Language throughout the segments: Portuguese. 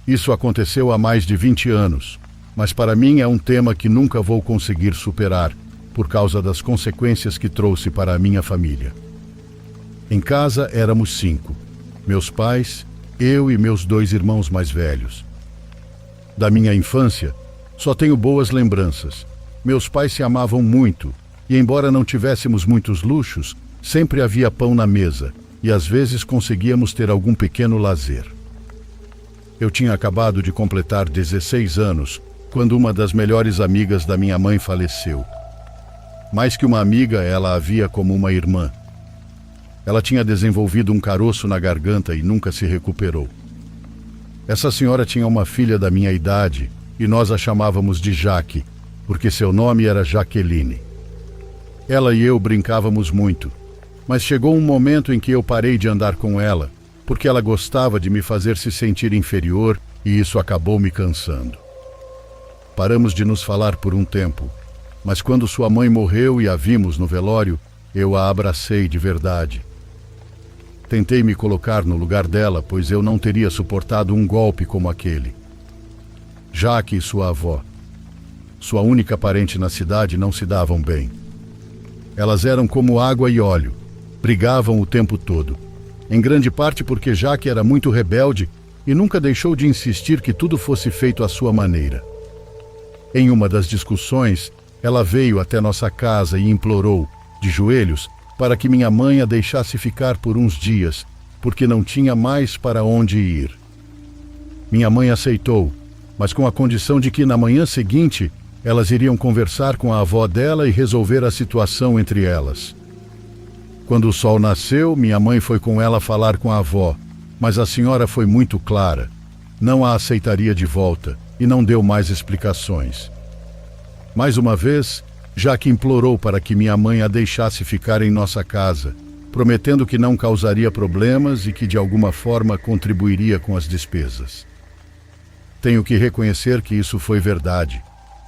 Isso aconteceu há mais de 20 anos, mas para mim é um tema que nunca vou conseguir superar, por causa das consequências que trouxe para a minha família. Em casa éramos 5, meus pais, eu e meus 2 irmãos mais velhos. Da minha infância, só tenho boas lembranças. Meus pais se amavam muito, e embora não tivéssemos muitos luxos, sempre havia pão na mesa, e às vezes conseguíamos ter algum pequeno lazer. Eu tinha acabado de completar 16 anos, quando uma das melhores amigas da minha mãe faleceu. Mais que uma amiga, ela a via como uma irmã. Ela tinha desenvolvido um caroço na garganta e nunca se recuperou. Essa senhora tinha uma filha da minha idade, e nós a chamávamos de Jaque, porque seu nome era Jaqueline. Ela e eu brincávamos muito, mas chegou um momento em que eu parei de andar com ela, porque ela gostava de me fazer se sentir inferior e isso acabou me cansando. Paramos de nos falar por um tempo, mas quando sua mãe morreu e a vimos no velório, eu a abracei de verdade. Tentei me colocar no lugar dela, pois eu não teria suportado um golpe como aquele. Jaque e sua avó, sua única parente na cidade, não se davam bem. Elas eram como água e óleo, brigavam o tempo todo. Em grande parte porque Jaque era muito rebelde e nunca deixou de insistir que tudo fosse feito à sua maneira. Em uma das discussões, ela veio até nossa casa e implorou, de joelhos, para que minha mãe a deixasse ficar por uns dias, porque não tinha mais para onde ir. Minha mãe aceitou, mas com a condição de que na manhã seguinte elas iriam conversar com a avó dela e resolver a situação entre elas. Quando o sol nasceu, minha mãe foi com ela falar com a avó, mas a senhora foi muito clara. Não a aceitaria de volta e não deu mais explicações. Mais uma vez, Jaque implorou para que minha mãe a deixasse ficar em nossa casa, prometendo que não causaria problemas e que de alguma forma contribuiria com as despesas. Tenho que reconhecer que isso foi verdade,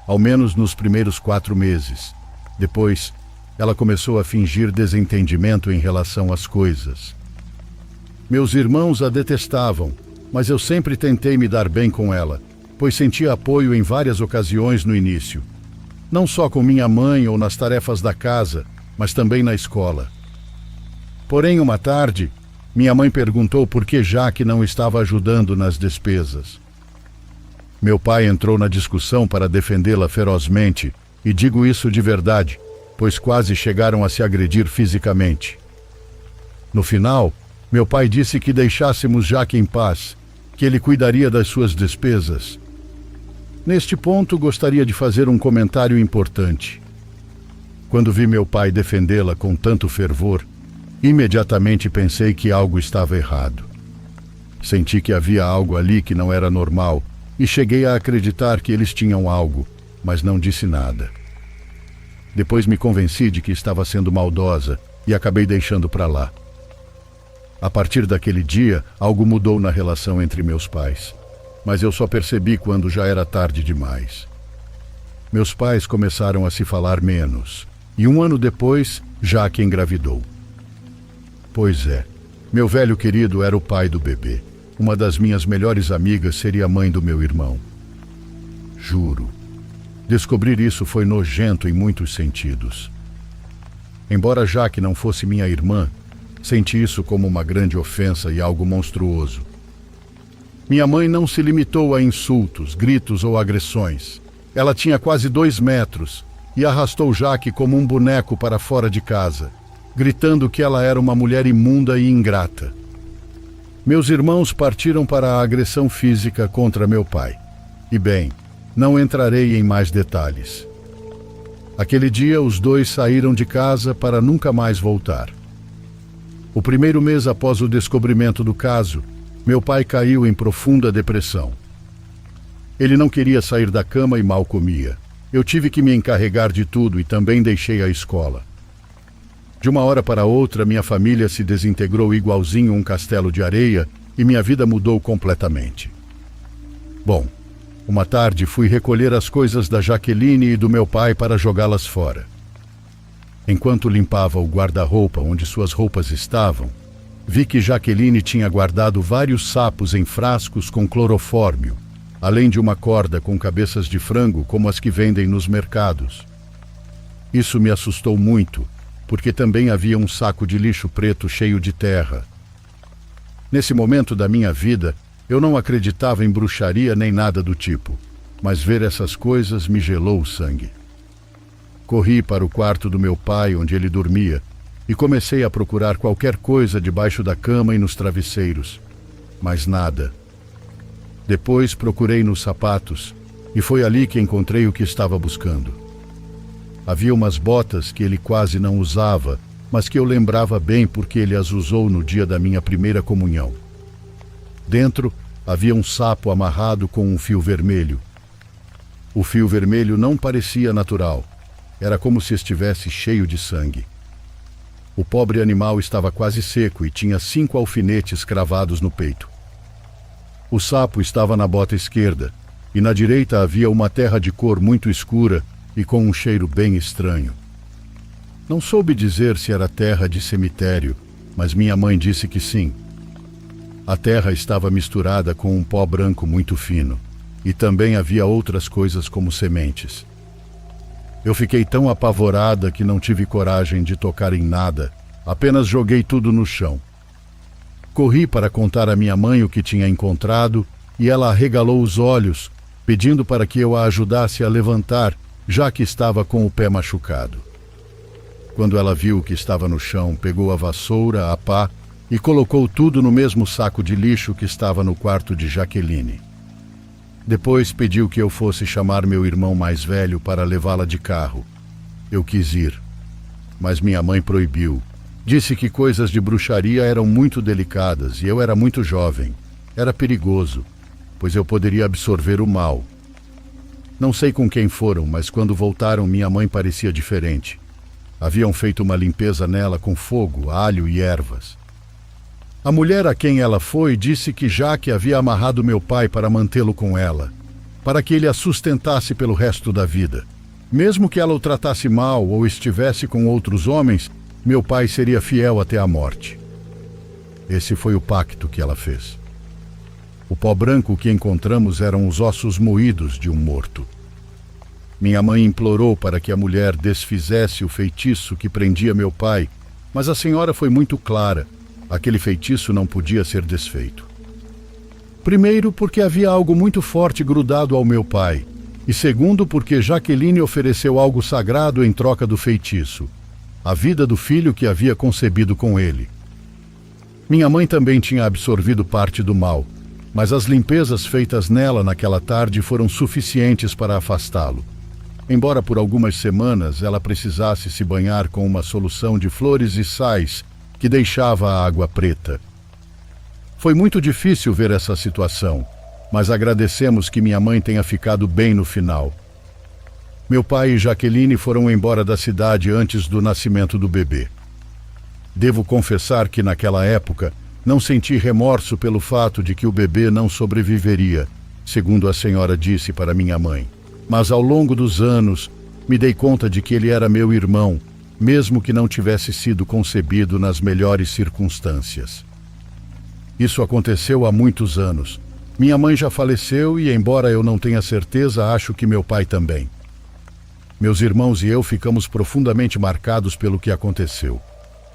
ao menos nos primeiros 4 meses. Depois, ela começou a fingir desentendimento em relação às coisas. Meus irmãos a detestavam, mas eu sempre tentei me dar bem com ela, pois sentia apoio em várias ocasiões no início. Não só com minha mãe ou nas tarefas da casa, mas também na escola. Porém, uma tarde, minha mãe perguntou por que Jaque não estava ajudando nas despesas. Meu pai entrou na discussão para defendê-la ferozmente, e digo isso de verdade, pois quase chegaram a se agredir fisicamente. No final, meu pai disse que deixássemos Jaque em paz, que ele cuidaria das suas despesas. Neste ponto, gostaria de fazer um comentário importante. Quando vi meu pai defendê-la com tanto fervor, imediatamente pensei que algo estava errado. Senti que havia algo ali que não era normal e cheguei a acreditar que eles tinham algo, mas não disse nada. Depois me convenci de que estava sendo maldosa e acabei deixando para lá. A partir daquele dia, algo mudou na relação entre meus pais, mas eu só percebi quando já era tarde demais. Meus pais começaram a se falar menos, e 1 ano depois, Jaque engravidou. Pois é, meu velho querido era o pai do bebê. Uma das minhas melhores amigas seria a mãe do meu irmão. Juro. Descobrir isso foi nojento em muitos sentidos. Embora Jaque não fosse minha irmã, senti isso como uma grande ofensa e algo monstruoso. Minha mãe não se limitou a insultos, gritos ou agressões. Ela tinha quase 2 metros e arrastou Jaque como um boneco para fora de casa, gritando que ela era uma mulher imunda e ingrata. Meus irmãos partiram para a agressão física contra meu pai. E bem, não entrarei em mais detalhes. Aquele dia, os 2 saíram de casa para nunca mais voltar. O primeiro mês após o descobrimento do caso, meu pai caiu em profunda depressão. Ele não queria sair da cama e mal comia. Eu tive que me encarregar de tudo e também deixei a escola. De uma hora para outra, minha família se desintegrou igualzinho um castelo de areia e minha vida mudou completamente. Bom, uma tarde fui recolher as coisas da Jaqueline e do meu pai para jogá-las fora. Enquanto limpava o guarda-roupa onde suas roupas estavam, Vi que Jaqueline tinha guardado vários sapos em frascos com clorofórmio, além de uma corda com cabeças de frango como as que vendem nos mercados. Isso me assustou muito, porque também havia um saco de lixo preto cheio de terra. Nesse momento da minha vida, eu não acreditava em bruxaria nem nada do tipo, mas ver essas coisas me gelou o sangue. Corri para o quarto do meu pai, onde ele dormia, e comecei a procurar qualquer coisa debaixo da cama e nos travesseiros, mas nada. Depois procurei nos sapatos, e foi ali que encontrei o que estava buscando. Havia umas botas que ele quase não usava, mas que eu lembrava bem porque ele as usou no dia da minha primeira comunhão. Dentro havia um sapo amarrado com um fio vermelho. O fio vermelho não parecia natural. Era como se estivesse cheio de sangue. O pobre animal estava quase seco e tinha 5 alfinetes cravados no peito. O sapo estava na bota esquerda, e na direita havia uma terra de cor muito escura e com um cheiro bem estranho. Não soube dizer se era terra de cemitério, mas minha mãe disse que sim. A terra estava misturada com um pó branco muito fino, e também havia outras coisas como sementes. Eu fiquei tão apavorada que não tive coragem de tocar em nada, apenas joguei tudo no chão. Corri para contar à minha mãe o que tinha encontrado e ela arregalou os olhos, pedindo para que eu a ajudasse a levantar, já que estava com o pé machucado. Quando ela viu o que estava no chão, pegou a vassoura, a pá e colocou tudo no mesmo saco de lixo que estava no quarto de Jaqueline. Depois pediu que eu fosse chamar meu irmão mais velho para levá-la de carro. Eu quis ir, mas minha mãe proibiu. Disse que coisas de bruxaria eram muito delicadas e eu era muito jovem. Era perigoso, pois eu poderia absorver o mal. Não sei com quem foram, mas quando voltaram minha mãe parecia diferente. Haviam feito uma limpeza nela com fogo, alho e ervas. A mulher a quem ela foi disse que Jaque havia amarrado meu pai para mantê-lo com ela, para que ele a sustentasse pelo resto da vida. Mesmo que ela o tratasse mal ou estivesse com outros homens, meu pai seria fiel até a morte. Esse foi o pacto que ela fez. O pó branco que encontramos eram os ossos moídos de um morto. Minha mãe implorou para que a mulher desfizesse o feitiço que prendia meu pai, mas a senhora foi muito clara. Aquele feitiço não podia ser desfeito. Primeiro, porque havia algo muito forte grudado ao meu pai, e segundo, porque Jaqueline ofereceu algo sagrado em troca do feitiço, a vida do filho que havia concebido com ele. Minha mãe também tinha absorvido parte do mal, mas as limpezas feitas nela naquela tarde foram suficientes para afastá-lo. Embora por algumas semanas ela precisasse se banhar com uma solução de flores e sais que deixava a água preta. Foi muito difícil ver essa situação, mas agradecemos que minha mãe tenha ficado bem no final. Meu pai e Jaqueline foram embora da cidade antes do nascimento do bebê. Devo confessar que naquela época não senti remorso pelo fato de que o bebê não sobreviveria, segundo a senhora disse para minha mãe. Mas ao longo dos anos me dei conta de que ele era meu irmão, mesmo que não tivesse sido concebido nas melhores circunstâncias. Isso aconteceu há muitos anos. Minha mãe já faleceu e, embora eu não tenha certeza, acho que meu pai também. Meus irmãos e eu ficamos profundamente marcados pelo que aconteceu.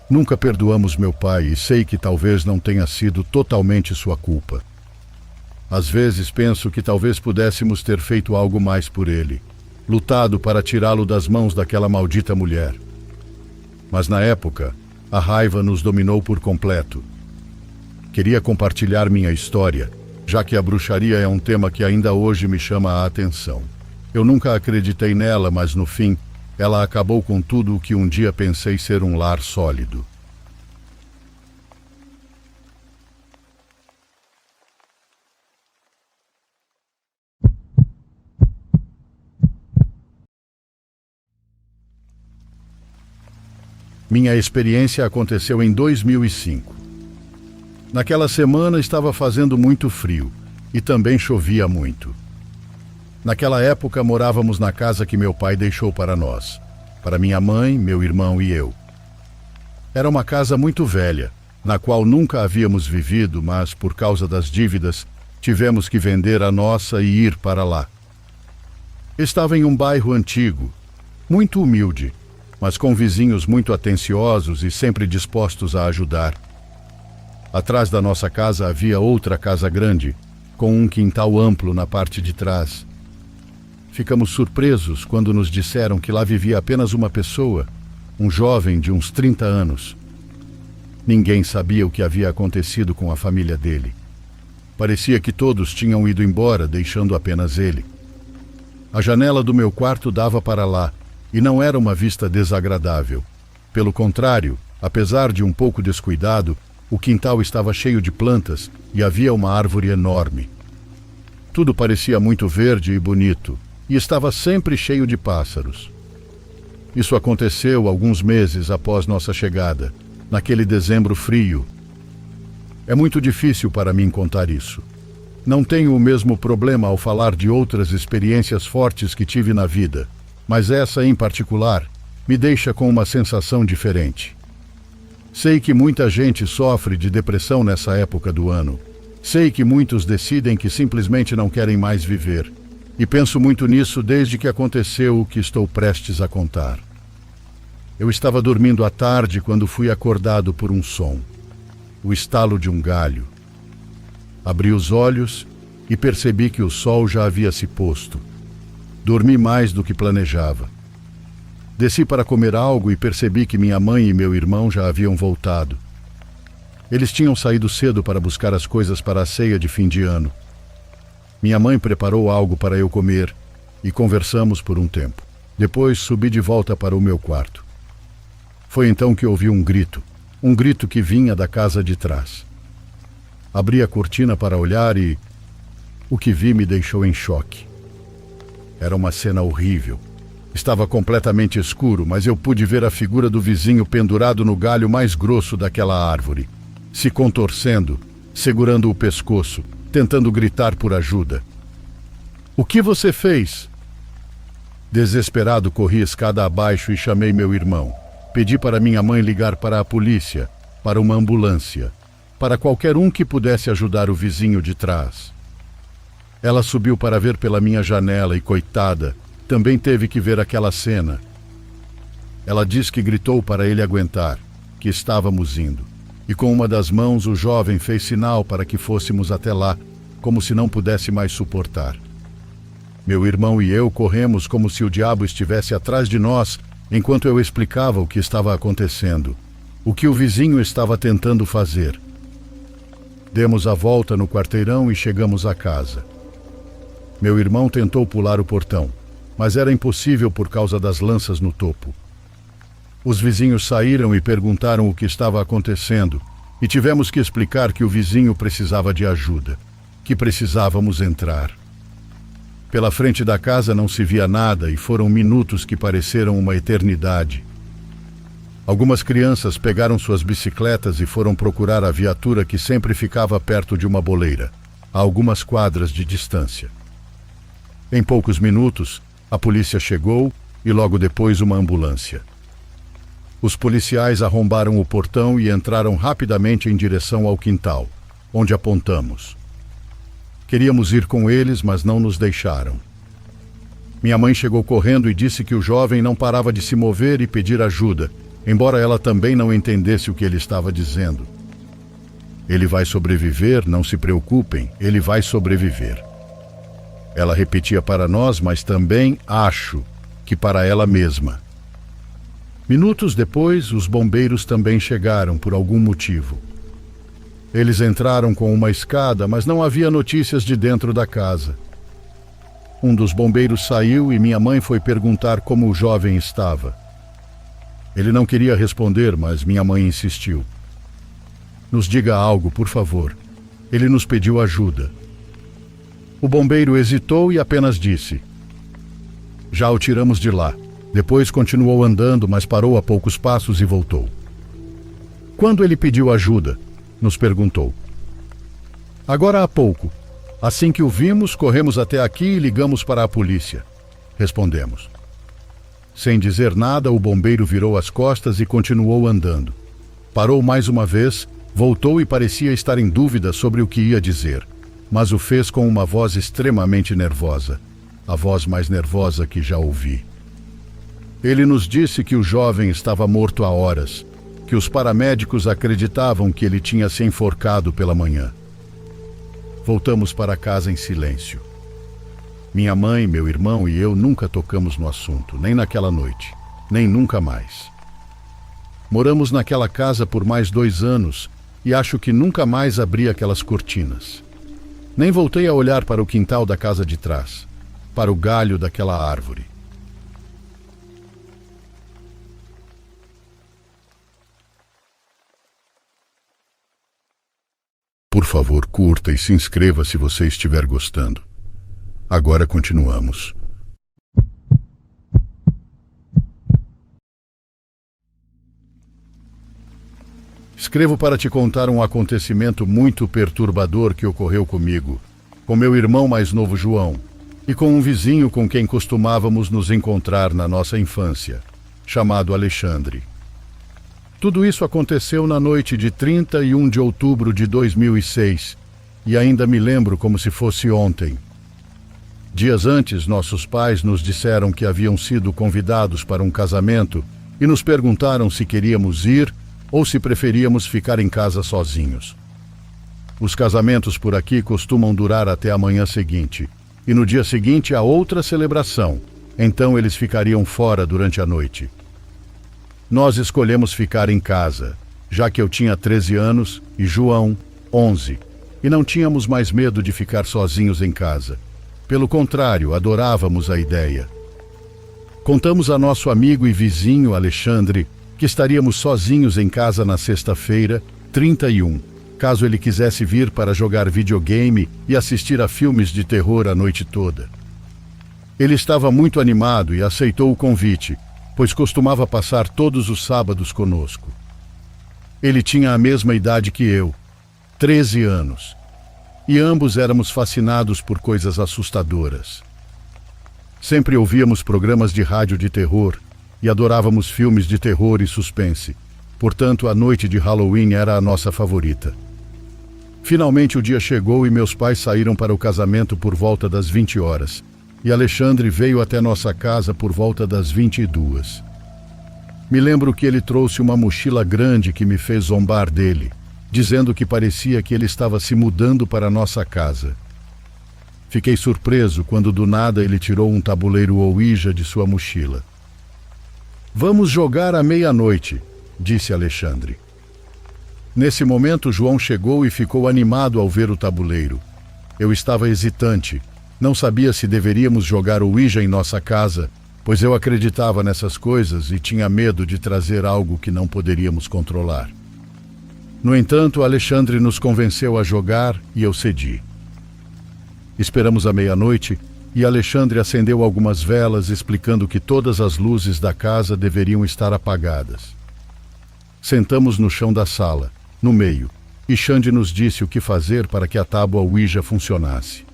Nunca perdoamos meu pai e sei que talvez não tenha sido totalmente sua culpa. Às vezes penso que talvez pudéssemos ter feito algo mais por ele, lutado para tirá-lo das mãos daquela maldita mulher. Mas na época, a raiva nos dominou por completo. Queria compartilhar minha história, já que a bruxaria é um tema que ainda hoje me chama a atenção. Eu nunca acreditei nela, mas no fim, ela acabou com tudo o que um dia pensei ser um lar sólido. Minha experiência aconteceu em 2005. Naquela semana estava fazendo muito frio e também chovia muito. Naquela época morávamos na casa que meu pai deixou para nós, para minha mãe, meu irmão e eu. Era uma casa muito velha, na qual nunca havíamos vivido, mas por causa das dívidas tivemos que vender a nossa e ir para lá. Estava em um bairro antigo, muito humilde, mas com vizinhos muito atenciosos e sempre dispostos a ajudar. Atrás da nossa casa havia outra casa grande, com um quintal amplo na parte de trás. Ficamos surpresos quando nos disseram que lá vivia apenas uma pessoa, um jovem de uns 30 anos. Ninguém sabia o que havia acontecido com a família dele. Parecia que todos tinham ido embora, deixando apenas ele. A janela do meu quarto dava para lá, e não era uma vista desagradável. Pelo contrário, apesar de um pouco descuidado, o quintal estava cheio de plantas e havia uma árvore enorme. Tudo parecia muito verde e bonito, e estava sempre cheio de pássaros. Isso aconteceu alguns meses após nossa chegada, naquele dezembro frio. É muito difícil para mim contar isso. Não tenho o mesmo problema ao falar de outras experiências fortes que tive na vida, mas essa em particular me deixa com uma sensação diferente. Sei que muita gente sofre de depressão nessa época do ano. Sei que muitos decidem que simplesmente não querem mais viver. E penso muito nisso desde que aconteceu o que estou prestes a contar. Eu estava dormindo à tarde quando fui acordado por um som. O estalo de um galho. Abri os olhos e percebi que o sol já havia se posto. Dormi mais do que planejava. Desci para comer algo e percebi que minha mãe e meu irmão já haviam voltado. Eles tinham saído cedo para buscar as coisas para a ceia de fim de ano. Minha mãe preparou algo para eu comer e conversamos por um tempo. Depois subi de volta para o meu quarto. Foi então que ouvi um grito que vinha da casa de trás. Abri a cortina para olhar e o que vi me deixou em choque. Era uma cena horrível. Estava completamente escuro, mas eu pude ver a figura do vizinho pendurado no galho mais grosso daquela árvore, se contorcendo, segurando o pescoço, tentando gritar por ajuda. "O que você fez?" Desesperado, corri escada abaixo e chamei meu irmão. Pedi para minha mãe ligar para a polícia, para uma ambulância, para qualquer um que pudesse ajudar o vizinho de trás. Ela subiu para ver pela minha janela e, coitada, também teve que ver aquela cena. Ela diz que gritou para ele aguentar, que estávamos indo. E com uma das mãos o jovem fez sinal para que fôssemos até lá, como se não pudesse mais suportar. Meu irmão e eu corremos como se o diabo estivesse atrás de nós, enquanto eu explicava o que estava acontecendo, o que o vizinho estava tentando fazer. Demos a volta no quarteirão e chegamos à casa. Meu irmão tentou pular o portão, mas era impossível por causa das lanças no topo. Os vizinhos saíram e perguntaram o que estava acontecendo, e tivemos que explicar que o vizinho precisava de ajuda, que precisávamos entrar. Pela frente da casa não se via nada e foram minutos que pareceram uma eternidade. Algumas crianças pegaram suas bicicletas e foram procurar a viatura que sempre ficava perto de uma boleira, a algumas quadras de distância. Em poucos minutos, a polícia chegou e logo depois uma ambulância. Os policiais arrombaram o portão e entraram rapidamente em direção ao quintal, onde apontamos. Queríamos ir com eles, mas não nos deixaram. Minha mãe chegou correndo e disse que o jovem não parava de se mover e pedir ajuda, embora ela também não entendesse o que ele estava dizendo. "Ele vai sobreviver, não se preocupem, ele vai sobreviver." Ela repetia para nós, mas também, acho, que para ela mesma. Minutos depois, os bombeiros também chegaram por algum motivo. Eles entraram com uma escada, mas não havia notícias de dentro da casa. Um dos bombeiros saiu e minha mãe foi perguntar como o jovem estava. Ele não queria responder, mas minha mãe insistiu. "Nos diga algo, por favor. Ele nos pediu ajuda." O bombeiro hesitou e apenas disse: "Já o tiramos de lá." Depois continuou andando, mas parou a poucos passos e voltou. "Quando ele pediu ajuda?" nos perguntou. "Agora há pouco. Assim que o vimos, corremos até aqui e ligamos para a polícia." Respondemos. Sem dizer nada, o bombeiro virou as costas e continuou andando. Parou mais uma vez Voltou e parecia estar em dúvida sobre o que ia dizer, mas o fez com uma voz extremamente nervosa, a voz mais nervosa que já ouvi. Ele nos disse que o jovem estava morto há horas, que os paramédicos acreditavam que ele tinha se enforcado pela manhã. Voltamos para casa em silêncio. Minha mãe, meu irmão e eu nunca tocamos no assunto, nem naquela noite, nem nunca mais. Moramos naquela casa por mais 2 anos e acho que nunca mais abri aquelas cortinas. Nem voltei a olhar para o quintal da casa de trás, para o galho daquela árvore. Por favor, curta e se inscreva se você estiver gostando. Agora continuamos. Escrevo para te contar um acontecimento muito perturbador que ocorreu comigo, com meu irmão mais novo João, e com um vizinho com quem costumávamos nos encontrar na nossa infância, chamado Alexandre. Tudo isso aconteceu na noite de 31 de outubro de 2006, e ainda me lembro como se fosse ontem. Dias antes, nossos pais nos disseram que haviam sido convidados para um casamento e nos perguntaram se queríamos ir ou se preferíamos ficar em casa sozinhos. Os casamentos por aqui costumam durar até a manhã seguinte, e no dia seguinte há outra celebração, então eles ficariam fora durante a noite. Nós escolhemos ficar em casa, já que eu tinha 13 anos e João, 11, e não tínhamos mais medo de ficar sozinhos em casa. Pelo contrário, adorávamos a ideia. Contamos a nosso amigo e vizinho Alexandre que estaríamos sozinhos em casa na sexta-feira, 31, caso ele quisesse vir para jogar videogame e assistir a filmes de terror a noite toda. Ele estava muito animado e aceitou o convite, pois costumava passar todos os sábados conosco. Ele tinha a mesma idade que eu, 13 anos, e ambos éramos fascinados por coisas assustadoras. Sempre ouvíamos programas de rádio de terror e adorávamos filmes de terror e suspense. Portanto, a noite de Halloween era a nossa favorita. Finalmente o dia chegou e meus pais saíram para o casamento por volta das 20 horas. E Alexandre veio até nossa casa por volta das 22. Me lembro que ele trouxe uma mochila grande que me fez zombar dele, dizendo que parecia que ele estava se mudando para nossa casa. Fiquei surpreso quando do nada ele tirou um tabuleiro Ouija de sua mochila. "Vamos jogar à meia-noite", disse Alexandre. Nesse momento, João chegou e ficou animado ao ver o tabuleiro. Eu estava hesitante. Não sabia se deveríamos jogar Ouija em nossa casa, pois eu acreditava nessas coisas e tinha medo de trazer algo que não poderíamos controlar. No entanto, Alexandre nos convenceu a jogar e eu cedi. Esperamos a meia-noite e Alexandre acendeu algumas velas explicando que todas as luzes da casa deveriam estar apagadas. Sentamos no chão da sala, no meio, e Xande nos disse o que fazer para que a tábua Ouija funcionasse.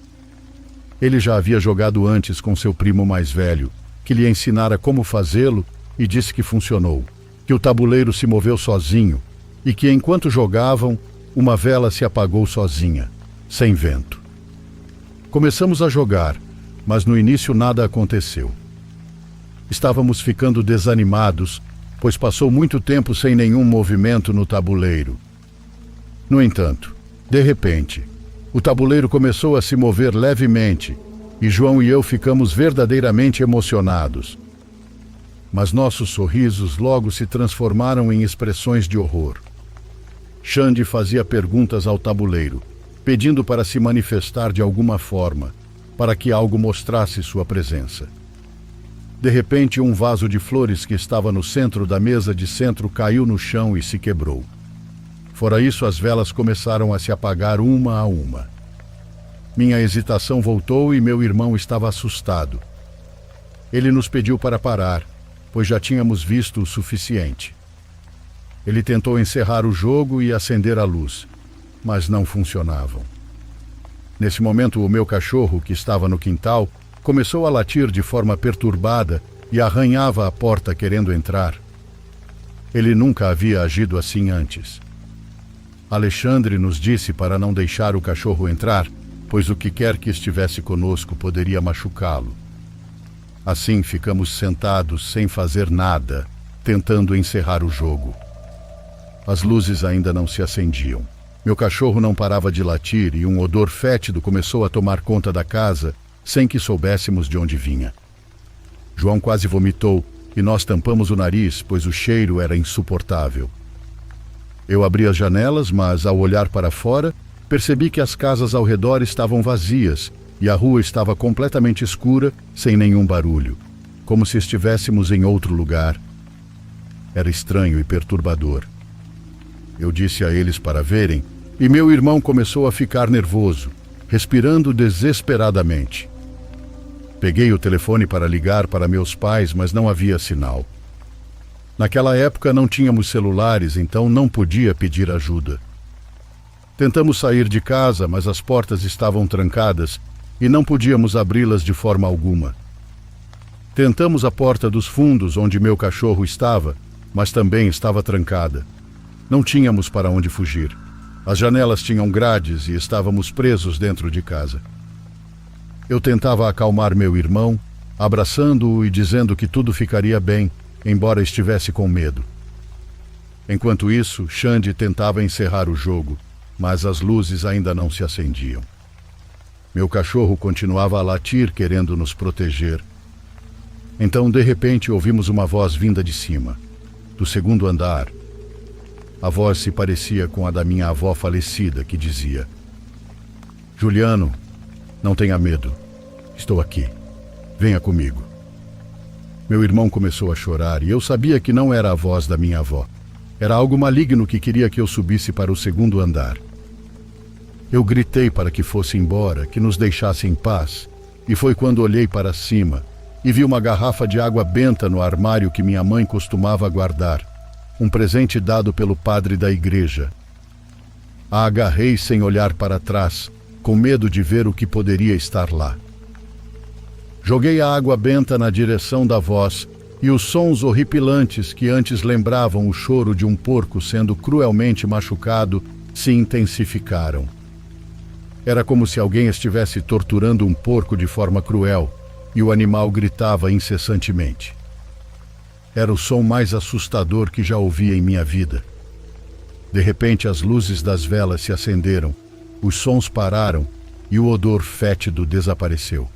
Ele já havia jogado antes com seu primo mais velho, que lhe ensinara como fazê-lo e disse que funcionou, que o tabuleiro se moveu sozinho e que enquanto jogavam, uma vela se apagou sozinha, sem vento. Começamos a jogar, mas no início nada aconteceu. Estávamos ficando desanimados, pois passou muito tempo sem nenhum movimento no tabuleiro. No entanto, de repente, o tabuleiro começou a se mover levemente e João e eu ficamos verdadeiramente emocionados. Mas nossos sorrisos logo se transformaram em expressões de horror. Xande fazia perguntas ao tabuleiro, pedindo para se manifestar de alguma forma, para que algo mostrasse sua presença. De repente, um vaso de flores que estava no centro da mesa de centro caiu no chão e se quebrou. Fora isso, as velas começaram a se apagar uma a uma. Minha hesitação voltou e meu irmão estava assustado. Ele nos pediu para parar, pois já tínhamos visto o suficiente. Ele tentou encerrar o jogo e acender a luz, mas não funcionavam. Nesse momento, o meu cachorro, que estava no quintal, começou a latir de forma perturbada e arranhava a porta querendo entrar. Ele nunca havia agido assim antes. Alexandre nos disse para não deixar o cachorro entrar, pois o que quer que estivesse conosco poderia machucá-lo. Assim ficamos sentados sem fazer nada, tentando encerrar o jogo. As luzes ainda não se acendiam. Meu cachorro não parava de latir e um odor fétido começou a tomar conta da casa, sem que soubéssemos de onde vinha. João quase vomitou e nós tampamos o nariz, pois o cheiro era insuportável. Eu abri as janelas, mas ao olhar para fora, percebi que as casas ao redor estavam vazias e a rua estava completamente escura, sem nenhum barulho, como se estivéssemos em outro lugar. Era estranho e perturbador. Eu disse a eles para verem, e meu irmão começou a ficar nervoso, respirando desesperadamente. Peguei o telefone para ligar para meus pais, mas não havia sinal. Naquela época não tínhamos celulares, então não podia pedir ajuda. Tentamos sair de casa, mas as portas estavam trancadas e não podíamos abri-las de forma alguma. Tentamos a porta dos fundos, onde meu cachorro estava, mas também estava trancada. Não tínhamos para onde fugir. As janelas tinham grades e estávamos presos dentro de casa. Eu tentava acalmar meu irmão, abraçando-o e dizendo que tudo ficaria bem, embora estivesse com medo. Enquanto isso, Xande tentava encerrar o jogo, mas as luzes ainda não se acendiam. Meu cachorro continuava a latir, querendo nos proteger. Então, de repente, ouvimos uma voz vinda de cima, do segundo andar. A voz se parecia com a da minha avó falecida, que dizia: "Juliano, não tenha medo. Estou aqui. Venha comigo." Meu irmão começou a chorar e eu sabia que não era a voz da minha avó. Era algo maligno que queria que eu subisse para o segundo andar. Eu gritei para que fosse embora, que nos deixasse em paz, e foi quando olhei para cima e vi uma garrafa de água benta no armário que minha mãe costumava guardar, um presente dado pelo padre da igreja. A agarrei sem olhar para trás, com medo de ver o que poderia estar lá. Joguei a água benta na direção da voz e os sons horripilantes que antes lembravam o choro de um porco sendo cruelmente machucado se intensificaram. Era como se alguém estivesse torturando um porco de forma cruel e o animal gritava incessantemente. Era o som mais assustador que já ouvi em minha vida. De repente, as luzes das velas se acenderam, os sons pararam e o odor fétido desapareceu.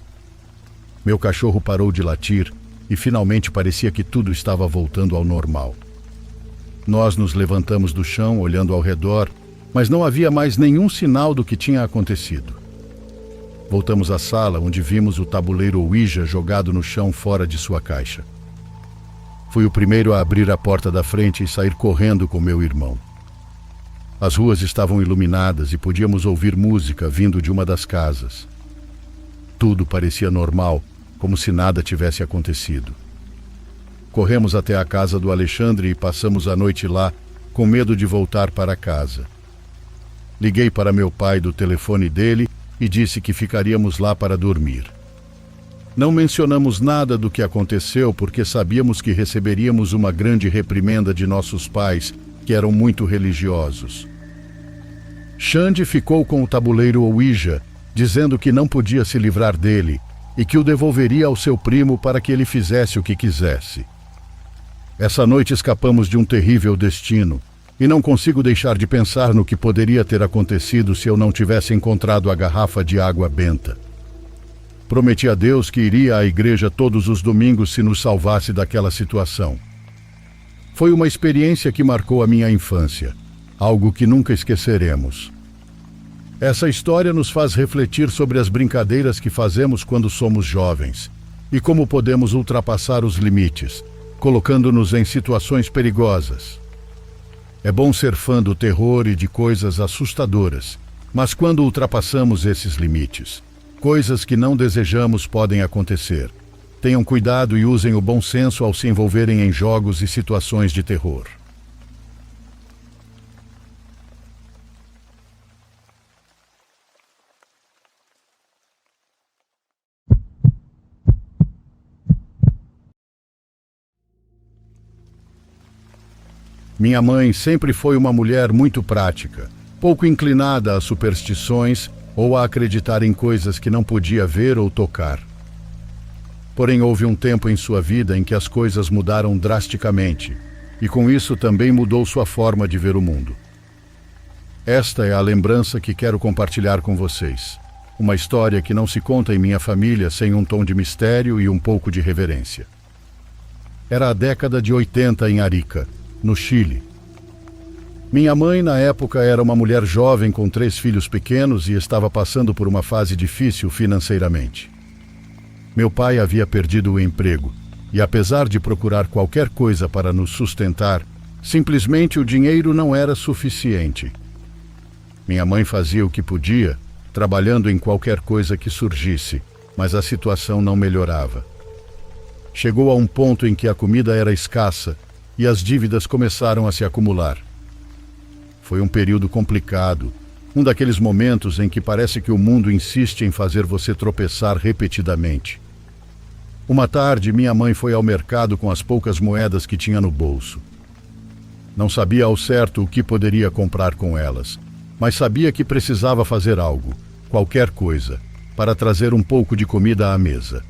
Meu cachorro parou de latir e finalmente parecia que tudo estava voltando ao normal. Nós nos levantamos do chão, olhando ao redor, mas não havia mais nenhum sinal do que tinha acontecido. Voltamos à sala, onde vimos o tabuleiro Ouija jogado no chão fora de sua caixa. Fui o primeiro a abrir a porta da frente e sair correndo com meu irmão. As ruas estavam iluminadas e podíamos ouvir música vindo de uma das casas. Tudo parecia normal, como se nada tivesse acontecido. Corremos até a casa do Alexandre e passamos a noite lá, com medo de voltar para casa. Liguei para meu pai do telefone dele e disse que ficaríamos lá para dormir. Não mencionamos nada do que aconteceu porque sabíamos que receberíamos uma grande reprimenda de nossos pais, que eram muito religiosos. Xande ficou com o tabuleiro Ouija, dizendo que não podia se livrar dele e que o devolveria ao seu primo para que ele fizesse o que quisesse. Essa noite escapamos de um terrível destino e não consigo deixar de pensar no que poderia ter acontecido se eu não tivesse encontrado a garrafa de água benta. Prometi a Deus que iria à igreja todos os domingos se nos salvasse daquela situação. Foi uma experiência que marcou a minha infância, algo que nunca esqueceremos. Essa história nos faz refletir sobre as brincadeiras que fazemos quando somos jovens e como podemos ultrapassar os limites, colocando-nos em situações perigosas. É bom ser fã do terror e de coisas assustadoras, mas quando ultrapassamos esses limites, coisas que não desejamos podem acontecer. Tenham cuidado e usem o bom senso ao se envolverem em jogos e situações de terror. Minha mãe sempre foi uma mulher muito prática. pouco inclinada a superstições ou a acreditar em coisas que não podia ver ou tocar. Porém, houve um tempo em sua vida em que as coisas mudaram drasticamente, e com isso também mudou sua forma de ver o mundo. Esta é a lembrança que quero compartilhar com vocês. Uma história que não se conta em minha família sem um tom de mistério e um pouco de reverência. Era a década de 80 em Arica, no Chile. Minha mãe, na época, era uma mulher jovem com 3 filhos pequenos e estava passando por uma fase difícil financeiramente. Meu pai havia perdido o emprego e, apesar de procurar qualquer coisa para nos sustentar, simplesmente o dinheiro não era suficiente. Minha mãe fazia o que podia, trabalhando em qualquer coisa que surgisse, mas a situação não melhorava. Chegou a um ponto em que a comida era escassa e as dívidas começaram a se acumular. Foi um período complicado, um daqueles momentos em que parece que o mundo insiste em fazer você tropeçar repetidamente. Uma tarde, minha mãe foi ao mercado com as poucas moedas que tinha no bolso. Não sabia ao certo o que poderia comprar com elas, mas sabia que precisava fazer algo, qualquer coisa, para trazer um pouco de comida à mesa.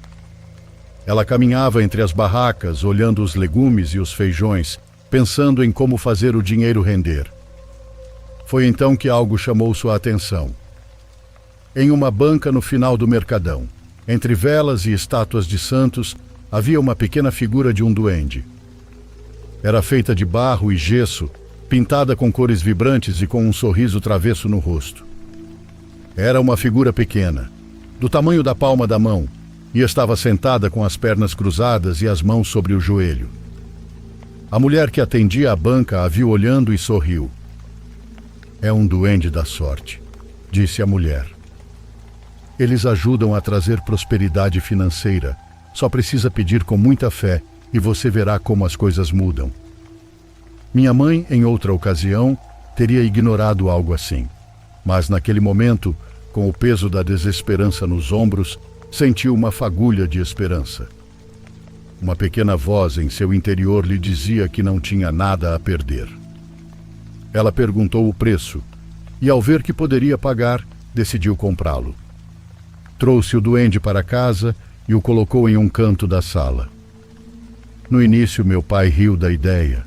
Ela caminhava entre as barracas, olhando os legumes e os feijões, pensando em como fazer o dinheiro render. Foi então que algo chamou sua atenção. Em uma banca no final do mercadão, entre velas e estátuas de santos, havia uma pequena figura de um duende. Era feita de barro e gesso, pintada com cores vibrantes e com um sorriso travesso no rosto. Era uma figura pequena, do tamanho da palma da mão, e estava sentada com as pernas cruzadas e as mãos sobre o joelho. A mulher que atendia a banca a viu olhando e sorriu. "É um duende da sorte", disse a mulher. "Eles ajudam a trazer prosperidade financeira. Só precisa pedir com muita fé e você verá como as coisas mudam." Minha mãe, em outra ocasião, teria ignorado algo assim. Mas naquele momento, com o peso da desesperança nos ombros, sentiu uma fagulha de esperança. Uma pequena voz em seu interior lhe dizia que não tinha nada a perder. Ela perguntou o preço e, ao ver que poderia pagar, decidiu comprá-lo. Trouxe o duende para casa e o colocou em um canto da sala. No início, meu pai riu da ideia.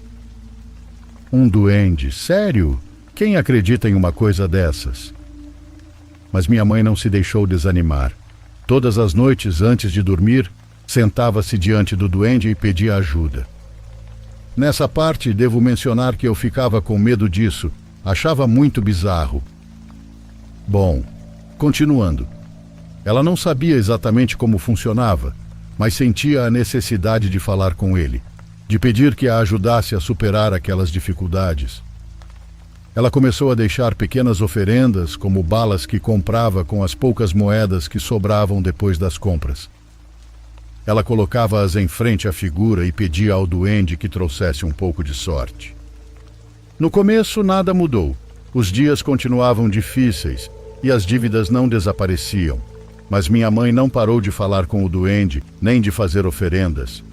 "Um duende? Sério? Quem acredita em uma coisa dessas?" Mas minha mãe não se deixou desanimar. Todas as noites, antes de dormir, sentava-se diante do duende e pedia ajuda. Nessa parte, devo mencionar que eu ficava com medo disso, achava muito bizarro. Bom, continuando. Ela não sabia exatamente como funcionava, mas sentia a necessidade de falar com ele, de pedir que a ajudasse a superar aquelas dificuldades. Ela começou a deixar pequenas oferendas, como balas que comprava com as poucas moedas que sobravam depois das compras. Ela colocava-as em frente à figura e pedia ao duende que trouxesse um pouco de sorte. No começo, nada mudou. Os dias continuavam difíceis e as dívidas não desapareciam. Mas minha mãe não parou de falar com o duende, nem de fazer oferendas.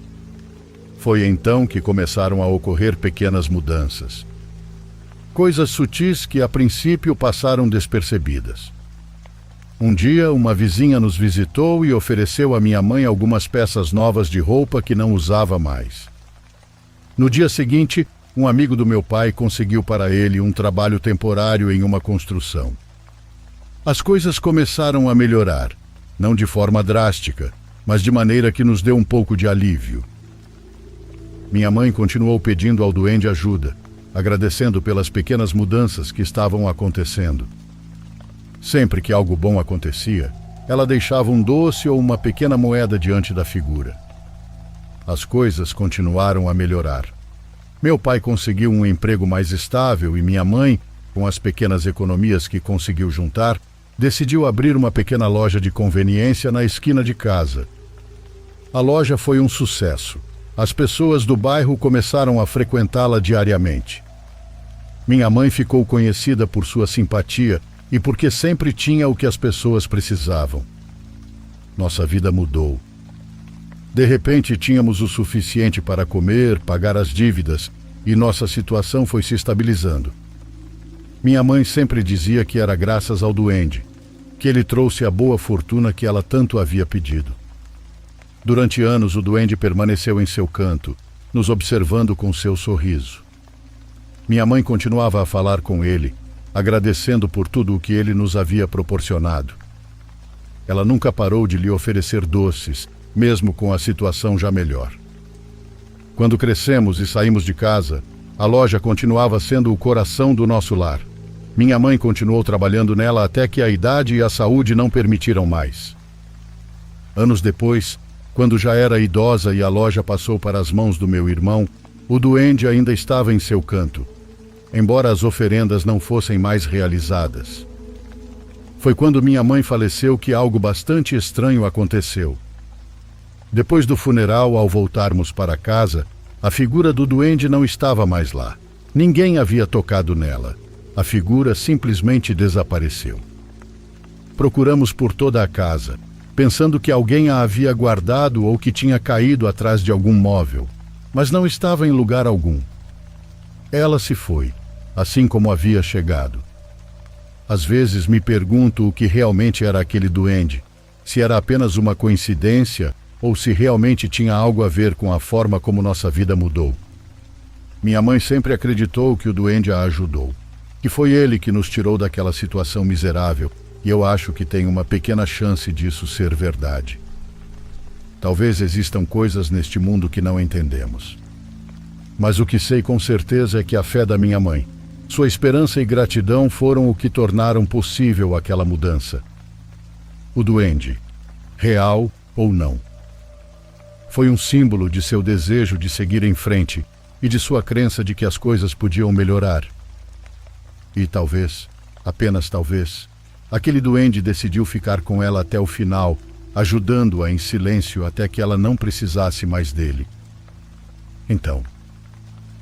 Foi então que começaram a ocorrer pequenas mudanças. Coisas sutis que, a princípio, passaram despercebidas. Um dia, uma vizinha nos visitou e ofereceu à minha mãe algumas peças novas de roupa que não usava mais. No dia seguinte, um amigo do meu pai conseguiu para ele um trabalho temporário em uma construção. As coisas começaram a melhorar, não de forma drástica, mas de maneira que nos deu um pouco de alívio. Minha mãe continuou pedindo ao duende ajuda, agradecendo pelas pequenas mudanças que estavam acontecendo. Sempre que algo bom acontecia, ela deixava um doce ou uma pequena moeda diante da figura. As coisas continuaram a melhorar. Meu pai conseguiu um emprego mais estável e minha mãe, com as pequenas economias que conseguiu juntar, decidiu abrir uma pequena loja de conveniência na esquina de casa. A loja foi um sucesso. As pessoas do bairro começaram a frequentá-la diariamente. Minha mãe ficou conhecida por sua simpatia e porque sempre tinha o que as pessoas precisavam. Nossa vida mudou. De repente, tínhamos o suficiente para comer, pagar as dívidas, e nossa situação foi se estabilizando. Minha mãe sempre dizia que era graças ao duende, que ele trouxe a boa fortuna que ela tanto havia pedido. Durante anos o duende permaneceu em seu canto, nos observando com seu sorriso. Minha mãe continuava a falar com ele, agradecendo por tudo o que ele nos havia proporcionado. Ela nunca parou de lhe oferecer doces, mesmo com a situação já melhor. Quando crescemos e saímos de casa, a loja continuava sendo o coração do nosso lar. Minha mãe continuou trabalhando nela até que a idade e a saúde não permitiram mais. Anos depois, quando já era idosa e a loja passou para as mãos do meu irmão, o duende ainda estava em seu canto, embora as oferendas não fossem mais realizadas. Foi quando minha mãe faleceu que algo bastante estranho aconteceu. Depois do funeral, ao voltarmos para casa, a figura do duende não estava mais lá. Ninguém havia tocado nela. A figura simplesmente desapareceu. Procuramos por toda a casa, pensando que alguém a havia guardado ou que tinha caído atrás de algum móvel, mas não estava em lugar algum. Ela se foi, assim como havia chegado. Às vezes me pergunto o que realmente era aquele duende, se era apenas uma coincidência ou se realmente tinha algo a ver com a forma como nossa vida mudou. Minha mãe sempre acreditou que o duende a ajudou, que foi ele que nos tirou daquela situação miserável, e eu acho que tem uma pequena chance disso ser verdade. Talvez existam coisas neste mundo que não entendemos. Mas o que sei com certeza é que a fé da minha mãe, sua esperança e gratidão foram o que tornaram possível aquela mudança. O duende, real ou não, foi um símbolo de seu desejo de seguir em frente e de sua crença de que as coisas podiam melhorar. E talvez, apenas talvez, aquele duende decidiu ficar com ela até o final, ajudando-a em silêncio até que ela não precisasse mais dele. Então,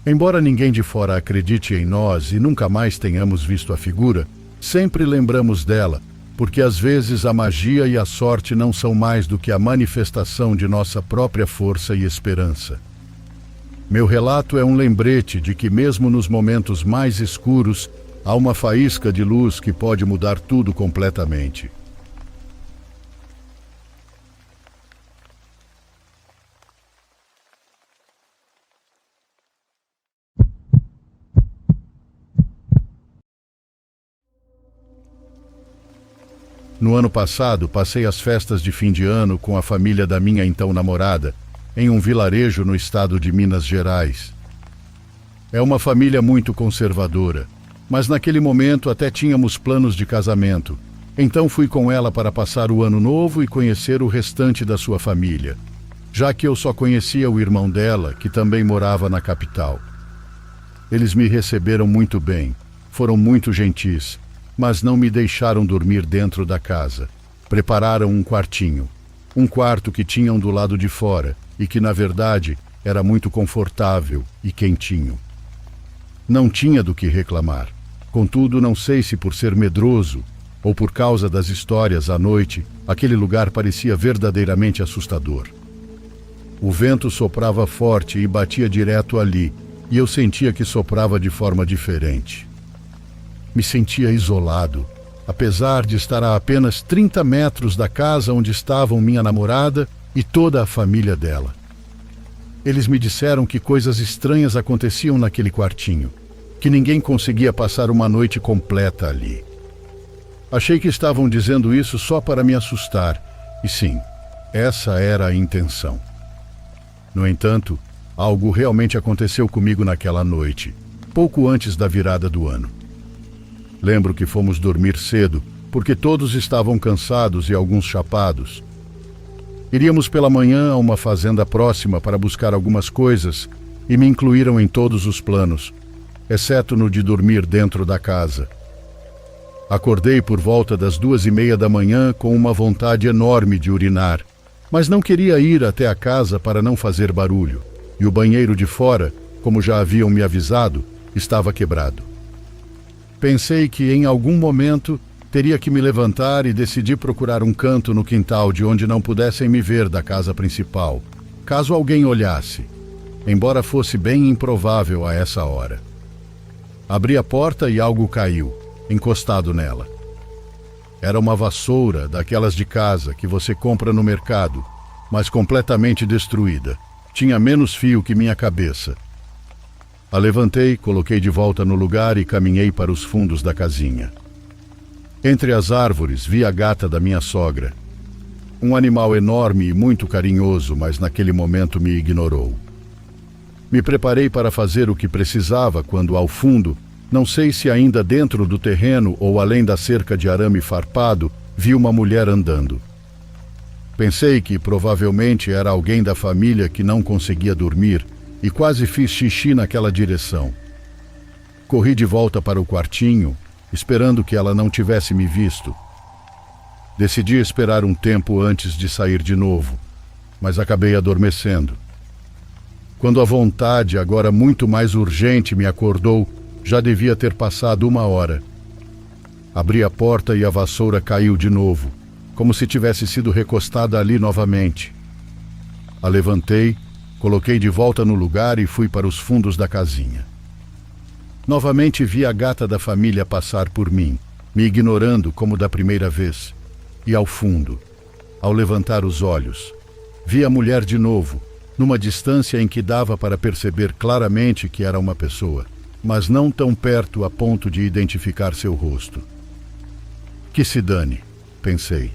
embora ninguém de fora acredite em nós e nunca mais tenhamos visto a figura, sempre lembramos dela, porque às vezes a magia e a sorte não são mais do que a manifestação de nossa própria força e esperança. Meu relato é um lembrete de que mesmo nos momentos mais escuros, há uma faísca de luz que pode mudar tudo completamente. No ano passado, passei as festas de fim de ano com a família da minha então namorada, em um vilarejo no estado de Minas Gerais. É uma família muito conservadora, mas naquele momento até tínhamos planos de casamento. Então fui com ela para passar o ano novo e conhecer o restante da sua família, já que eu só conhecia o irmão dela, que também morava na capital. Eles me receberam muito bem, foram muito gentis, mas não me deixaram dormir dentro da casa. Prepararam um quartinho, um quarto que tinham do lado de fora e que, na verdade, era muito confortável e quentinho. Não tinha do que reclamar. Contudo, não sei se por ser medroso ou por causa das histórias à noite, aquele lugar parecia verdadeiramente assustador. O vento soprava forte e batia direto ali, e eu sentia que soprava de forma diferente. Me sentia isolado, apesar de estar a apenas 30 metros da casa onde estavam minha namorada e toda a família dela. Eles me disseram que coisas estranhas aconteciam naquele quartinho, que ninguém conseguia passar uma noite completa ali. Achei que estavam dizendo isso só para me assustar, e sim, essa era a intenção. No entanto, algo realmente aconteceu comigo naquela noite, pouco antes da virada do ano. Lembro que fomos dormir cedo, porque todos estavam cansados e alguns chapados. Iríamos pela manhã a uma fazenda próxima para buscar algumas coisas e me incluíram em todos os planos, exceto no de dormir dentro da casa. Acordei por volta das 2:30 da manhã com uma vontade enorme de urinar, mas não queria ir até a casa para não fazer barulho, e o banheiro de fora, como já haviam me avisado, estava quebrado. Pensei que em algum momento teria que me levantar e decidi procurar um canto no quintal de onde não pudessem me ver da casa principal, caso alguém olhasse, embora fosse bem improvável a essa hora. Abri a porta e algo caiu, encostado nela. Era uma vassoura daquelas de casa que você compra no mercado, mas completamente destruída. Tinha menos fio que minha cabeça. A levantei, coloquei de volta no lugar e caminhei para os fundos da casinha. Entre as árvores vi a gata da minha sogra. Um animal enorme e muito carinhoso, mas naquele momento me ignorou. Me preparei para fazer o que precisava quando, ao fundo, não sei se ainda dentro do terreno ou além da cerca de arame farpado, vi uma mulher andando. Pensei que provavelmente era alguém da família que não conseguia dormir e quase fiz xixi naquela direção. Corri de volta para o quartinho, esperando que ela não tivesse me visto. Decidi esperar um tempo antes de sair de novo, mas acabei adormecendo. Quando a vontade, agora muito mais urgente, me acordou, já devia ter passado 1 hora. Abri a porta e a vassoura caiu de novo, como se tivesse sido recostada ali novamente. A levantei, coloquei de volta no lugar e fui para os fundos da casinha. Novamente vi a gata da família passar por mim, me ignorando como da primeira vez. E ao fundo, ao levantar os olhos, vi a mulher de novo, numa distância em que dava para perceber claramente que era uma pessoa, mas não tão perto a ponto de identificar seu rosto. Que se dane, pensei.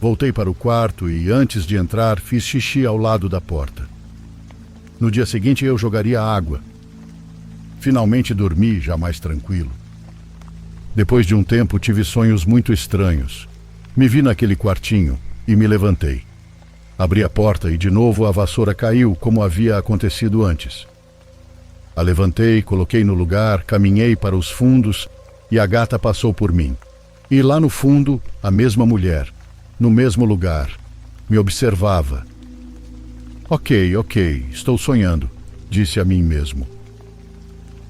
Voltei para o quarto e, antes de entrar, fiz xixi ao lado da porta. No dia seguinte eu jogaria água. Finalmente dormi, já mais tranquilo. Depois de um tempo tive sonhos muito estranhos. Me vi naquele quartinho e me levantei. Abri a porta e de novo a vassoura caiu, como havia acontecido antes. A levantei, coloquei no lugar, caminhei para os fundos e a gata passou por mim. E lá no fundo, a mesma mulher, no mesmo lugar, me observava. Ok, estou sonhando, disse a mim mesmo.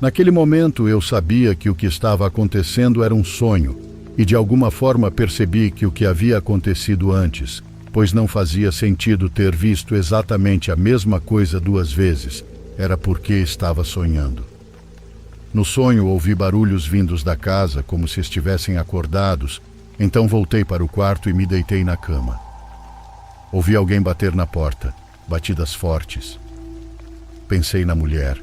Naquele momento eu sabia que o que estava acontecendo era um sonho e de alguma forma percebi que o que havia acontecido antes, pois não fazia sentido ter visto exatamente a mesma coisa 2 vezes, era porque estava sonhando. No sonho ouvi barulhos vindos da casa, como se estivessem acordados, então voltei para o quarto e me deitei na cama. Ouvi alguém bater na porta, batidas fortes. Pensei na mulher.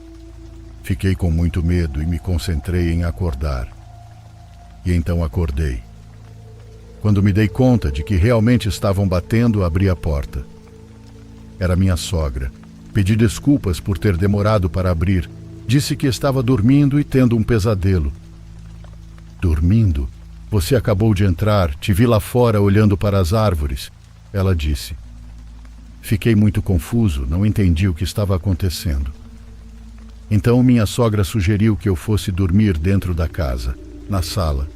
Fiquei com muito medo e me concentrei em acordar. E então acordei. Quando me dei conta de que realmente estavam batendo, abri a porta. Era minha sogra. Pedi desculpas por ter demorado para abrir. Disse que estava dormindo e tendo um pesadelo. Dormindo? Você acabou de entrar, te vi lá fora olhando para as árvores, ela disse. Fiquei muito confuso, não entendi o que estava acontecendo. Então minha sogra sugeriu que eu fosse dormir dentro da casa, na sala.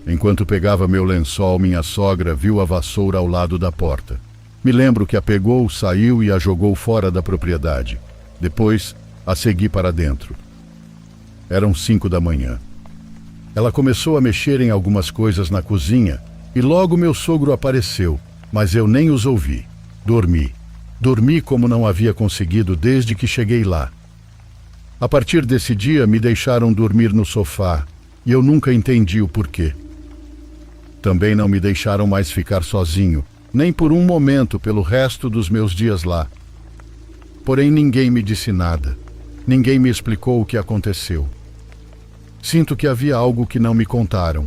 Enquanto pegava meu lençol, minha sogra viu a vassoura ao lado da porta. Me lembro que a pegou, saiu e a jogou fora da propriedade. Depois, a segui para dentro. Eram 5 da manhã. Ela começou a mexer em algumas coisas na cozinha e logo meu sogro apareceu, mas eu nem os ouvi. Dormi. Dormi como não havia conseguido desde que cheguei lá. A partir desse dia, me deixaram dormir no sofá e eu nunca entendi o porquê. Também não me deixaram mais ficar sozinho, nem por um momento pelo resto dos meus dias lá. Porém, ninguém me disse nada. Ninguém me explicou o que aconteceu. Sinto que havia algo que não me contaram.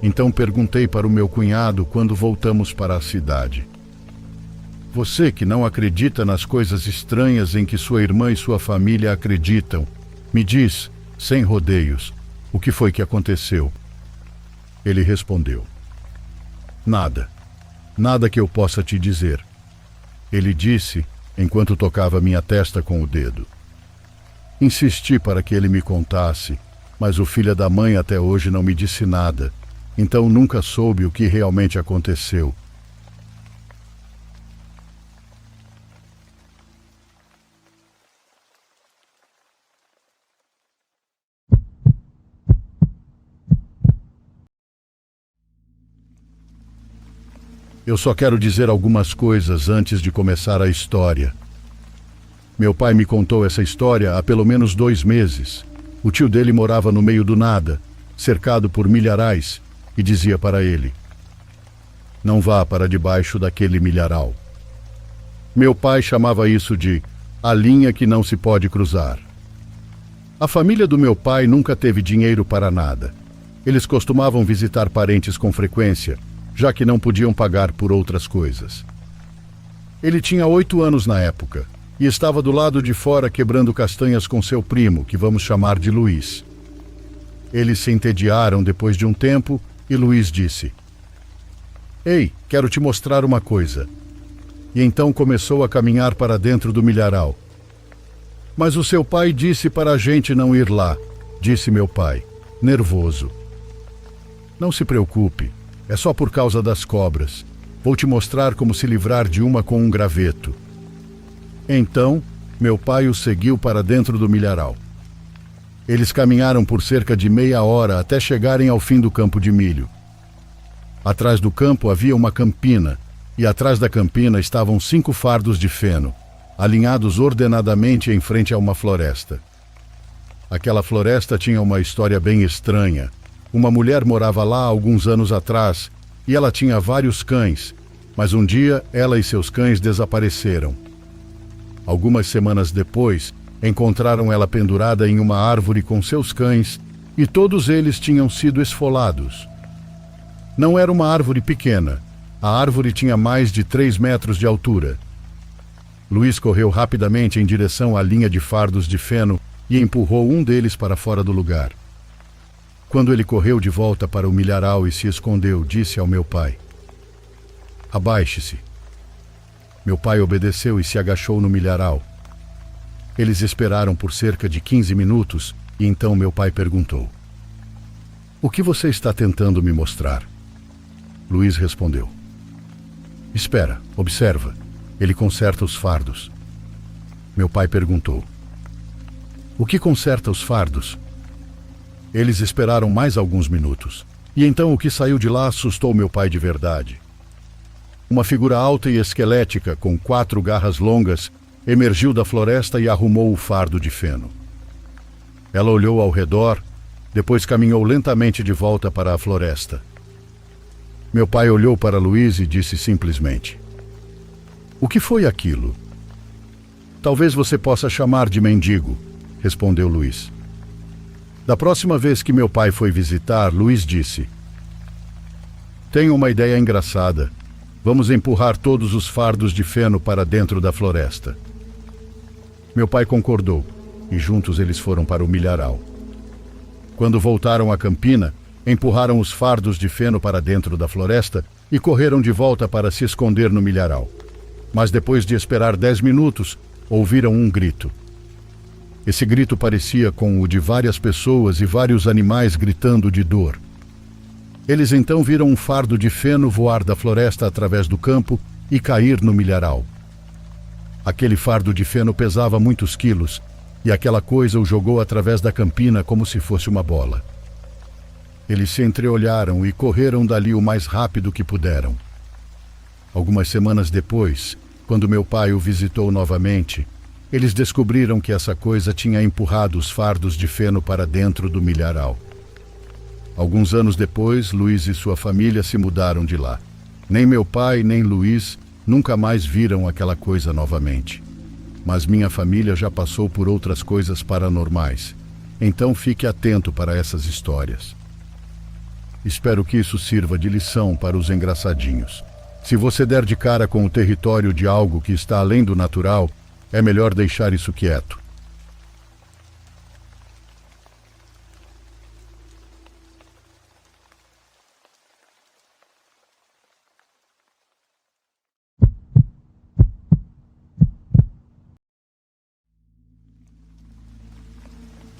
Então perguntei para o meu cunhado quando voltamos para a cidade. Você que não acredita nas coisas estranhas em que sua irmã e sua família acreditam, me diz, sem rodeios, o que foi que aconteceu? Ele respondeu: Nada. Nada que eu possa te dizer. Ele disse, enquanto tocava minha testa com o dedo. Insisti para que ele me contasse, mas o filho da mãe até hoje não me disse nada, então nunca soube o que realmente aconteceu. Eu só quero dizer algumas coisas antes de começar a história. Meu pai me contou essa história há pelo menos 2 meses, O tio dele morava no meio do nada, cercado por milharais, e dizia para ele: não vá para debaixo daquele milharal. Meu pai chamava isso de a linha que não se pode cruzar. A família do meu pai nunca teve dinheiro para nada. Eles costumavam visitar parentes com frequência, já que não podiam pagar por outras coisas. Ele tinha 8 anos na época e estava do lado de fora quebrando castanhas com seu primo, que vamos chamar de Luiz. Eles se entediaram depois de um tempo e Luiz disse: ei, quero te mostrar uma coisa. E então começou a caminhar para dentro do milharal. Mas o seu pai disse para a gente não ir lá, disse meu pai, nervoso. Não se preocupe, é só por causa das cobras. Vou te mostrar como se livrar de uma com um graveto. Então, meu pai os seguiu para dentro do milharal. Eles caminharam por cerca de meia hora até chegarem ao fim do campo de milho. Atrás do campo havia uma campina, e atrás da campina estavam 5 fardos de feno, alinhados ordenadamente em frente a uma floresta. Aquela floresta tinha uma história bem estranha. Uma mulher morava lá alguns anos atrás, e ela tinha vários cães, mas um dia ela e seus cães desapareceram. Algumas semanas depois, encontraram ela pendurada em uma árvore com seus cães, e todos eles tinham sido esfolados. Não era uma árvore pequena. A árvore tinha mais de 3 metros de altura. Luiz correu rapidamente em direção à linha de fardos de feno e empurrou um deles para fora do lugar. Quando ele correu de volta para o milharal e se escondeu, disse ao meu pai: abaixe-se. Meu pai obedeceu e se agachou no milharal. Eles esperaram por cerca de 15 minutos e então meu pai perguntou: o que você está tentando me mostrar? Luiz respondeu: espera, observa. Ele conserta os fardos. Meu pai perguntou: o que conserta os fardos? Eles esperaram mais alguns minutos. E então o que saiu de lá assustou meu pai de verdade. Uma figura alta e esquelética, com 4 garras longas, emergiu da floresta e arrumou o fardo de feno. Ela olhou ao redor, depois caminhou lentamente de volta para a floresta. Meu pai olhou para Luiz e disse simplesmente: o que foi aquilo? Talvez você possa chamar de mendigo, respondeu Luiz. Da próxima vez que meu pai foi visitar, Luiz disse: tenho uma ideia engraçada. Vamos empurrar todos os fardos de feno para dentro da floresta. Meu pai concordou, e juntos eles foram para o milharal. Quando voltaram à campina, empurraram os fardos de feno para dentro da floresta e correram de volta para se esconder no milharal. Mas depois de esperar 10 minutos, ouviram um grito. Esse grito parecia com o de várias pessoas e vários animais gritando de dor. Eles então viram um fardo de feno voar da floresta através do campo e cair no milharal. Aquele fardo de feno pesava muitos quilos, e aquela coisa o jogou através da campina como se fosse uma bola. Eles se entreolharam e correram dali o mais rápido que puderam. Algumas semanas depois, quando meu pai o visitou novamente, eles descobriram que essa coisa tinha empurrado os fardos de feno para dentro do milharal. Alguns anos depois, Luiz e sua família se mudaram de lá. Nem meu pai, nem Luiz nunca mais viram aquela coisa novamente. Mas minha família já passou por outras coisas paranormais. Então fique atento para essas histórias. Espero que isso sirva de lição para os engraçadinhos. Se você der de cara com o território de algo que está além do natural, é melhor deixar isso quieto.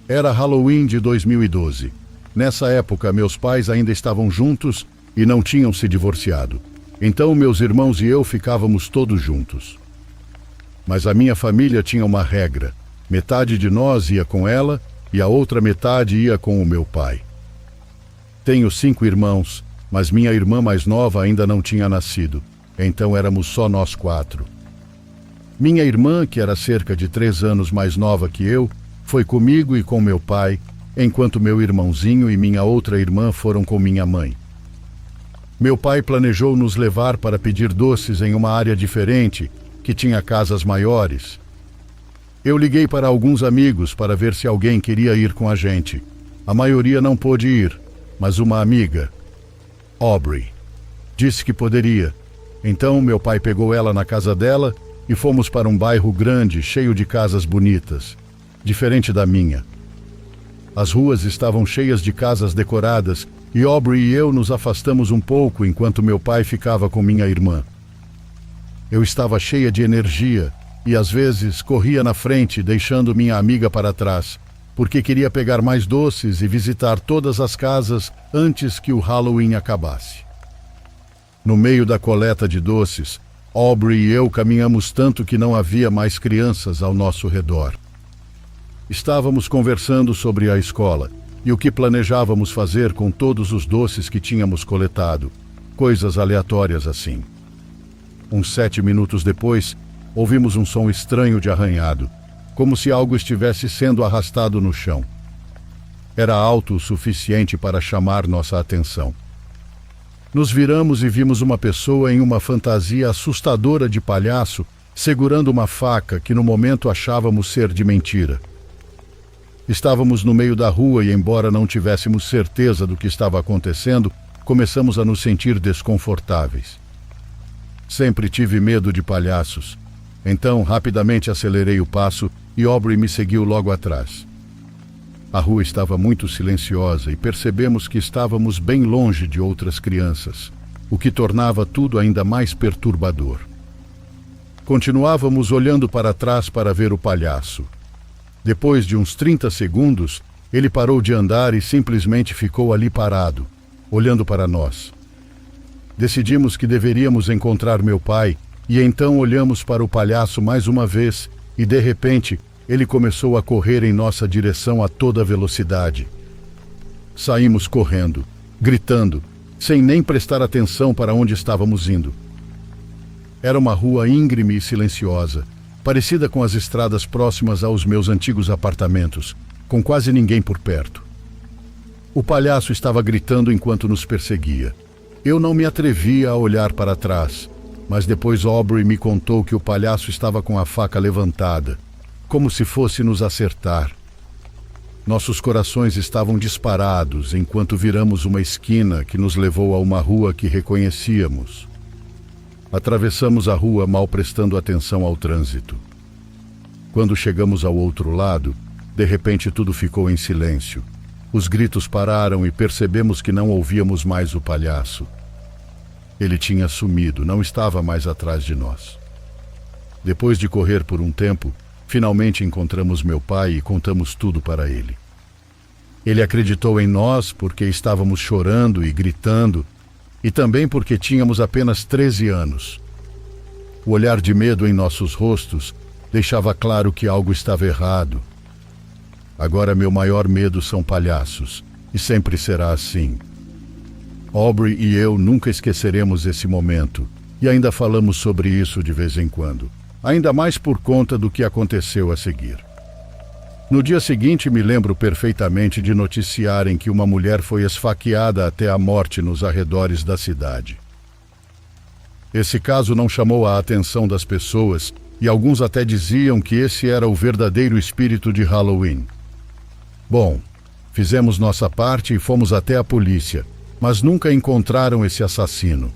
Era Halloween de 2012. Nessa época, meus pais ainda estavam juntos e não tinham se divorciado. Então, meus irmãos e eu ficávamos todos juntos. Mas a minha família tinha uma regra. Metade de nós ia com ela e a outra metade ia com o meu pai. Tenho 5 irmãos, mas minha irmã mais nova ainda não tinha nascido. Então éramos só nós 4. Minha irmã, que era cerca de 3 anos mais nova que eu, foi comigo e com meu pai, enquanto meu irmãozinho e minha outra irmã foram com minha mãe. Meu pai planejou nos levar para pedir doces em uma área diferente, que tinha casas maiores. Eu liguei para alguns amigos para ver se alguém queria ir com a gente. A maioria não pôde ir, mas uma amiga, Aubrey, disse que poderia. Então meu pai pegou ela na casa dela e fomos para um bairro grande, cheio de casas bonitas, diferente da minha. As ruas estavam cheias de casas decoradas e Aubrey e eu nos afastamos um pouco enquanto meu pai ficava com minha irmã. Eu estava cheia de energia e às vezes corria na frente, deixando minha amiga para trás, porque queria pegar mais doces e visitar todas as casas antes que o Halloween acabasse. No meio da coleta de doces, Aubrey e eu caminhamos tanto que não havia mais crianças ao nosso redor. Estávamos conversando sobre a escola e o que planejávamos fazer com todos os doces que tínhamos coletado, coisas aleatórias assim. Uns 7 minutos depois, ouvimos um som estranho de arranhado, como se algo estivesse sendo arrastado no chão. Era alto o suficiente para chamar nossa atenção. Nos viramos e vimos uma pessoa em uma fantasia assustadora de palhaço, segurando uma faca que no momento achávamos ser de mentira. Estávamos no meio da rua e, embora não tivéssemos certeza do que estava acontecendo, começamos a nos sentir desconfortáveis. Sempre tive medo de palhaços. Então, rapidamente acelerei o passo e Aubrey me seguiu logo atrás. A rua estava muito silenciosa e percebemos que estávamos bem longe de outras crianças, o que tornava tudo ainda mais perturbador. Continuávamos olhando para trás para ver o palhaço. Depois de uns 30 segundos, ele parou de andar e simplesmente ficou ali parado, olhando para nós. Decidimos que deveríamos encontrar meu pai e então olhamos para o palhaço mais uma vez e, de repente, ele começou a correr em nossa direção a toda velocidade. Saímos correndo, gritando, sem nem prestar atenção para onde estávamos indo. Era uma rua íngreme e silenciosa, parecida com as estradas próximas aos meus antigos apartamentos, com quase ninguém por perto. O palhaço estava gritando enquanto nos perseguia. Eu não me atrevia a olhar para trás, mas depois Aubrey me contou que o palhaço estava com a faca levantada, como se fosse nos acertar. Nossos corações estavam disparados enquanto viramos uma esquina que nos levou a uma rua que reconhecíamos. Atravessamos a rua mal prestando atenção ao trânsito. Quando chegamos ao outro lado, de repente tudo ficou em silêncio. Os gritos pararam e percebemos que não ouvíamos mais o palhaço. Ele tinha sumido, não estava mais atrás de nós. Depois de correr por um tempo, finalmente encontramos meu pai e contamos tudo para ele. Ele acreditou em nós porque estávamos chorando e gritando, e também porque tínhamos apenas 13 anos. O olhar de medo em nossos rostos deixava claro que algo estava errado. Agora meu maior medo são palhaços, e sempre será assim. Aubrey e eu nunca esqueceremos esse momento, e ainda falamos sobre isso de vez em quando, ainda mais por conta do que aconteceu a seguir. No dia seguinte, me lembro perfeitamente de noticiarem que uma mulher foi esfaqueada até a morte nos arredores da cidade. Esse caso não chamou a atenção das pessoas e alguns até diziam que esse era o verdadeiro espírito de Halloween. Bom, fizemos nossa parte e fomos até a polícia, mas nunca encontraram esse assassino.